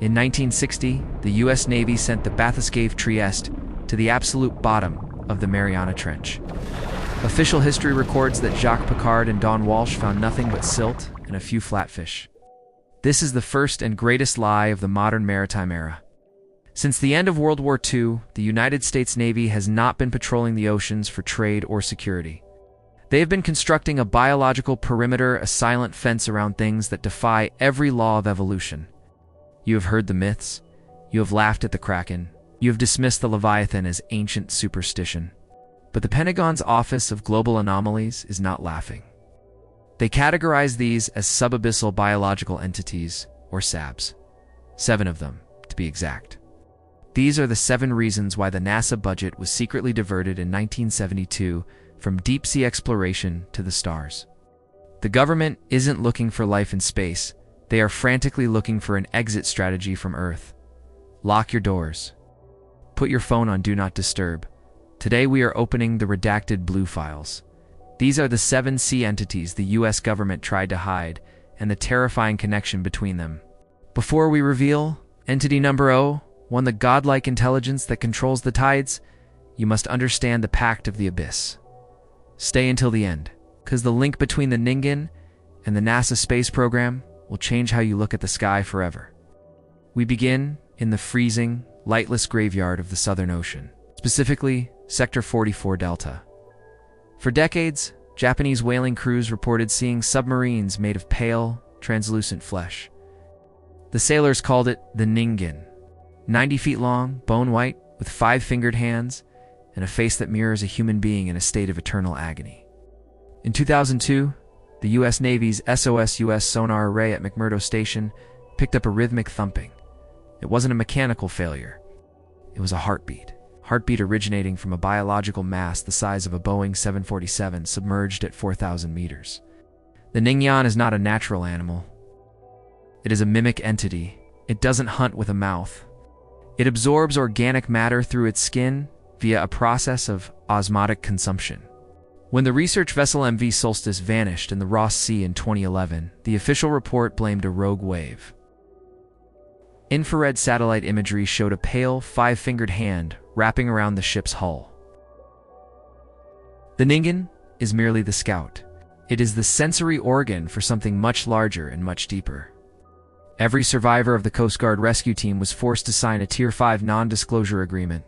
In 1960, the U.S. Navy sent the bathyscaphe Trieste to the absolute bottom of the Mariana Trench. Official history records that Jacques Piccard and Don Walsh found nothing but silt and a few flatfish. This is the first and greatest lie of the modern maritime era. Since the end of World War II, the United States Navy has not been patrolling the oceans for trade or security. They have been constructing a biological perimeter, a silent fence around things that defy every law of evolution. You have heard the myths. You have laughed at the Kraken. You have dismissed the Leviathan as ancient superstition. But the Pentagon's Office of Global Anomalies is not laughing. They categorize these as sub-abyssal biological entities, or SABs. 7 of them, to be exact. These are the 7 reasons why the NASA budget was secretly diverted in 1972 from deep-sea exploration to the stars. The government isn't looking for life in space. They are frantically looking for an exit strategy from Earth. Lock your doors. Put your phone on Do Not Disturb. Today we are opening the redacted blue files. These are the 7 sea entities the U.S. government tried to hide and the terrifying connection between them. Before we reveal entity number 0, the godlike intelligence that controls the tides, you must understand the pact of the abyss. Stay until the end, because the link between the Ningen and the NASA space program will change how you look at the sky forever. We begin in the freezing, lightless graveyard of the Southern Ocean, specifically Sector 44 Delta. For decades, Japanese whaling crews reported seeing submarines made of pale, translucent flesh. The sailors called it the Ningen. 90 feet long, bone white, with 5-fingered hands, and a face that mirrors a human being in a state of eternal agony. In 2002, the U.S. Navy's SOS-US sonar array at McMurdo Station picked up a rhythmic thumping. It wasn't a mechanical failure. It was a heartbeat originating from a biological mass the size of a Boeing 747 submerged at 4,000 meters. The Ningen is not a natural animal. It is a mimic entity. It doesn't hunt with a mouth. It absorbs organic matter through its skin via a process of osmotic consumption. When the research vessel MV Solstice vanished in the Ross Sea in 2011, the official report blamed a rogue wave. Infrared satellite imagery showed a pale, 5-fingered hand wrapping around the ship's hull. The Ningen is merely the scout. It is the sensory organ for something much larger and much deeper. Every survivor of the Coast Guard rescue team was forced to sign a Tier 5 non-disclosure agreement.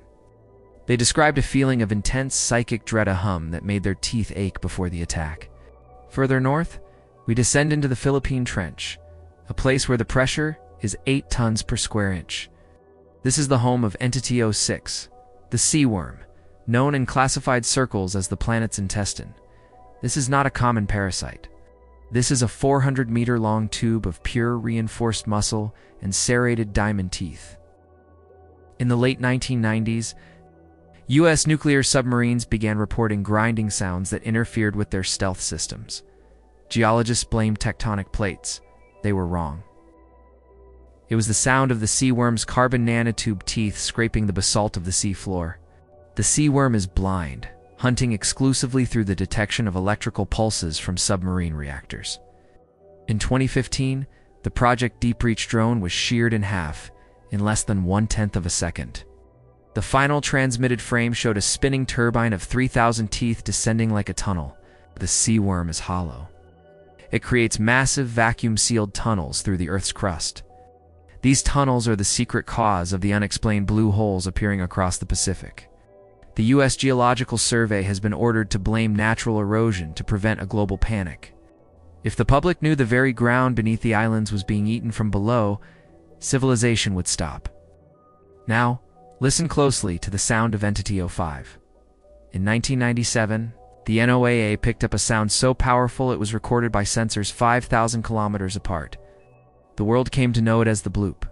They described a feeling of intense psychic dread, a hum that made their teeth ache before the attack. Further north, we descend into the Philippine Trench, a place where the pressure is 8 tons per square inch. This is the home of Entity 06, the sea worm, known in classified circles as the planet's intestine. This is not a common parasite. This is a 400-meter-long tube of pure reinforced muscle and serrated diamond teeth. In the late 1990s, U.S. nuclear submarines began reporting grinding sounds that interfered with their stealth systems. Geologists blamed tectonic plates. They were wrong. It was the sound of the sea worm's carbon nanotube teeth scraping the basalt of the sea floor. The sea worm is blind, hunting exclusively through the detection of electrical pulses from submarine reactors. In 2015, the Project Deep Reach drone was sheared in half in less than 1/10 of a second. The final transmitted frame showed a spinning turbine of 3,000 teeth descending like a tunnel. The sea worm is hollow. It creates massive vacuum-sealed tunnels through the Earth's crust. These tunnels are the secret cause of the unexplained blue holes appearing across the Pacific. The U.S. Geological Survey has been ordered to blame natural erosion to prevent a global panic. If the public knew the very ground beneath the islands was being eaten from below, civilization would stop. Now, listen closely to the sound of Entity 05. In 1997, the NOAA picked up a sound so powerful it was recorded by sensors 5,000 kilometers apart. The world came to know it as the Bloop.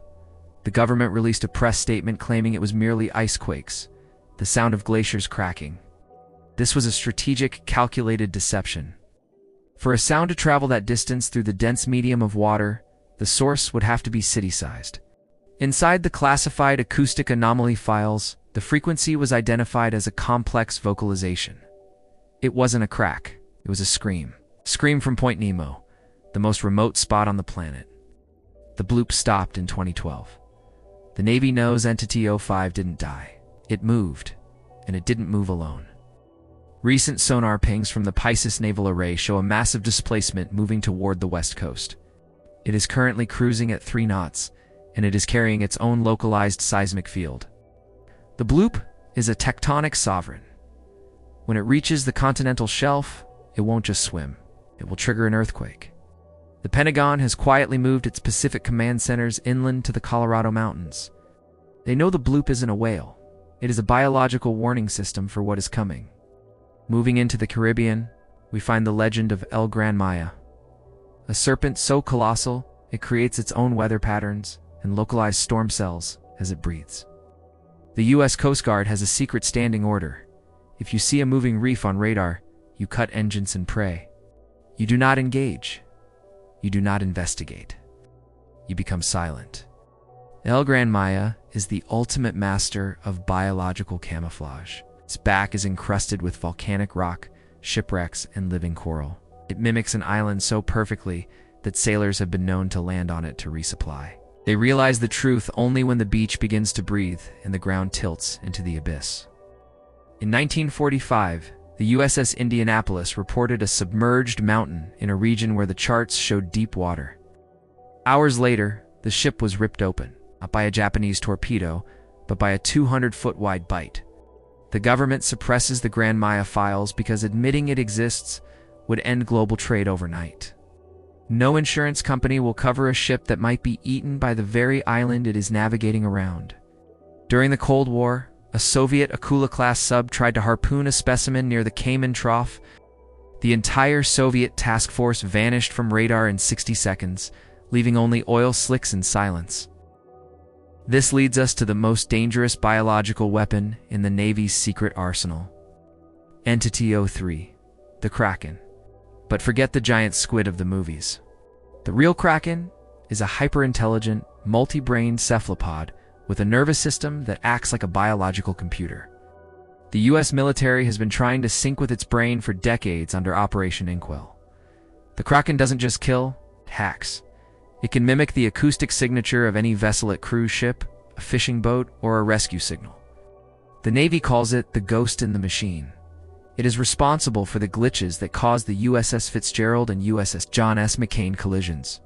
The government released a press statement claiming it was merely ice quakes, the sound of glaciers cracking. This was a strategic, calculated deception. For a sound to travel that distance through the dense medium of water, the source would have to be city-sized. Inside the classified acoustic anomaly files, the frequency was identified as a complex vocalization. It wasn't a crack, it was a scream. Scream from Point Nemo, the most remote spot on the planet. The Bloop stopped in 2012. The Navy knows Entity 05 didn't die. It moved, and it didn't move alone. Recent sonar pings from the Pisces Naval Array show a massive displacement moving toward the west coast. It is currently cruising at 3 knots, and it is carrying its own localized seismic field. The Bloop is a tectonic sovereign. When it reaches the continental shelf, it won't just swim. It will trigger an earthquake. The Pentagon has quietly moved its Pacific command centers inland to the Colorado Mountains. They know the Bloop isn't a whale. It is a biological warning system for what is coming. Moving into the Caribbean, we find the legend of Gran Maja, a serpent so colossal it creates its own weather patterns and localized storm cells as it breathes. The U.S. Coast Guard has a secret standing order. If you see a moving reef on radar, you cut engines and pray. You do not engage. You do not investigate. You become silent. Gran Maja is the ultimate master of biological camouflage. Its back is encrusted with volcanic rock, shipwrecks, and living coral. It mimics an island so perfectly that sailors have been known to land on it to resupply. They realize the truth only when the beach begins to breathe and the ground tilts into the abyss. In 1945, the USS Indianapolis reported a submerged mountain in a region where the charts showed deep water. Hours later, the ship was ripped open, not by a Japanese torpedo, but by a 200-foot wide bite. The government suppresses the Gran Maja files because admitting it exists would end global trade overnight. No insurance company will cover a ship that might be eaten by the very island it is navigating around. During the Cold War, a Soviet Akula-class sub tried to harpoon a specimen near the Cayman Trough. The entire Soviet task force vanished from radar in 60 seconds, leaving only oil slicks and silence. This leads us to the most dangerous biological weapon in the Navy's secret arsenal. Entity 03, the Kraken. But forget the giant squid of the movies. The real Kraken is a hyper-intelligent, multi-brained cephalopod with a nervous system that acts like a biological computer. The US military has been trying to sync with its brain for decades under Operation Inkwell. The Kraken doesn't just kill, it hacks. It can mimic the acoustic signature of any vessel at cruise ship, a fishing boat, or a rescue signal. The Navy calls it the ghost in the machine. It is responsible for the glitches that caused the USS Fitzgerald and USS John S. McCain collisions.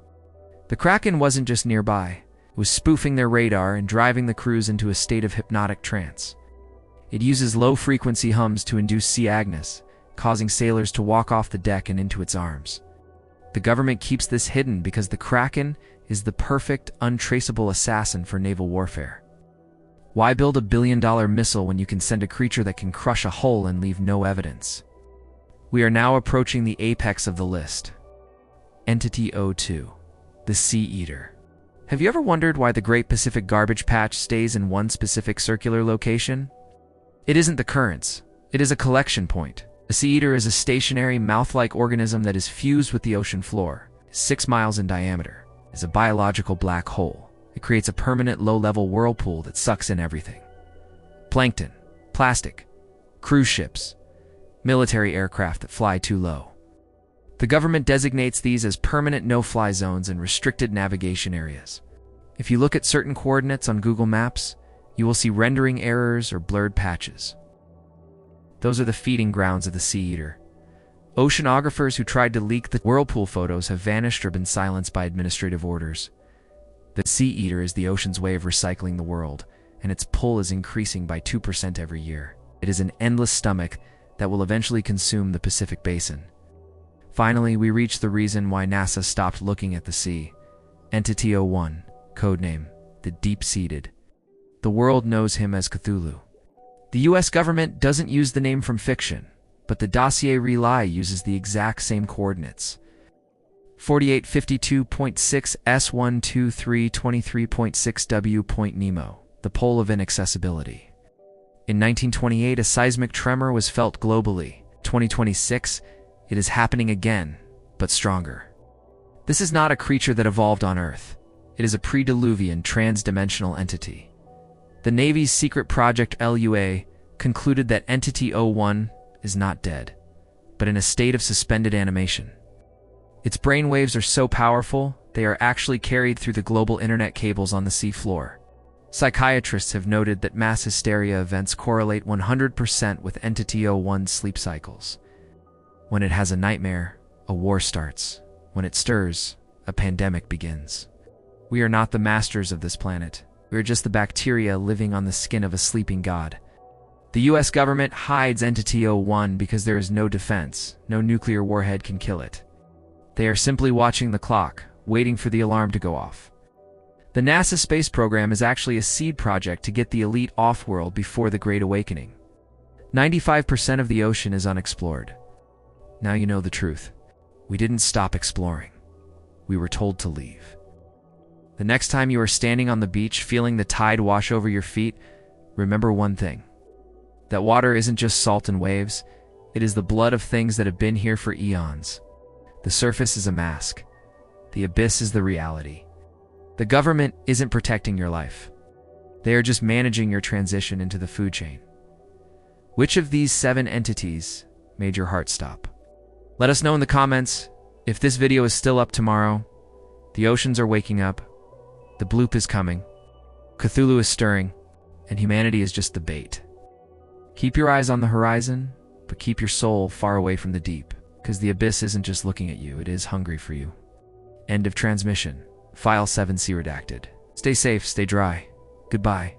The Kraken wasn't just nearby. It was spoofing their radar and driving the crews into a state of hypnotic trance. It uses low-frequency hums to induce C. Agnes, causing sailors to walk off the deck and into its arms. The government keeps this hidden because the Kraken is the perfect, untraceable assassin for naval warfare. Why build a billion-dollar missile when you can send a creature that can crush a hull and leave no evidence? We are now approaching the apex of the list. Entity 02, the Sea Eater. Have you ever wondered why the Great Pacific Garbage Patch stays in one specific circular location? It isn't the currents. It is a collection point. The Sea Eater is a stationary, mouth-like organism that is fused with the ocean floor, 6 miles in diameter. It is a biological black hole. It creates a permanent low-level whirlpool that sucks in everything. Plankton, plastic, cruise ships, military aircraft that fly too low. The government designates these as permanent no-fly zones and restricted navigation areas. If you look at certain coordinates on Google Maps, you will see rendering errors or blurred patches. Those are the feeding grounds of the Sea Eater. Oceanographers who tried to leak the whirlpool photos have vanished or been silenced by administrative orders. The Sea Eater is the ocean's way of recycling the world, and its pull is increasing by 2% every year. It is an endless stomach that will eventually consume the Pacific Basin. Finally, we reach the reason why NASA stopped looking at the sea. Entity 01, codename, the Deep-Seated. The world knows him as Cthulhu. The US government doesn't use the name from fiction, but the dossier Relay uses the exact same coordinates. 4852.6 S12323.6 W.Nemo, the pole of inaccessibility. In 1928, a seismic tremor was felt globally. 2026, it is happening again, but stronger. This is not a creature that evolved on Earth. It is a pre-Diluvian trans-dimensional entity. The Navy's secret project LUA concluded that Entity 01 is not dead, but in a state of suspended animation. Its brainwaves are so powerful, they are actually carried through the global internet cables on the sea floor. Psychiatrists have noted that mass hysteria events correlate 100% with Entity 01's sleep cycles. When it has a nightmare, a war starts. When it stirs, a pandemic begins. We are not the masters of this planet. We are just the bacteria living on the skin of a sleeping god. The US government hides Entity 01 because there is no defense. No nuclear warhead can kill it. They are simply watching the clock, waiting for the alarm to go off. The NASA space program is actually a seed project to get the elite off-world before the Great Awakening. 95% of the ocean is unexplored. Now you know the truth. We didn't stop exploring. We were told to leave. The next time you are standing on the beach feeling the tide wash over your feet, remember one thing. That water isn't just salt and waves, it is the blood of things that have been here for eons. The surface is a mask. The abyss is the reality. The government isn't protecting your life. They are just managing your transition into the food chain. Which of these 7 entities made your heart stop? Let us know in the comments. If this video is still up tomorrow, the oceans are waking up, the bloop is coming, Cthulhu is stirring, and humanity is just the bait. Keep your eyes on the horizon, but keep your soul far away from the deep, because the abyss isn't just looking at you, it is hungry for you. End of transmission. File 7C redacted. Stay safe, stay dry. Goodbye.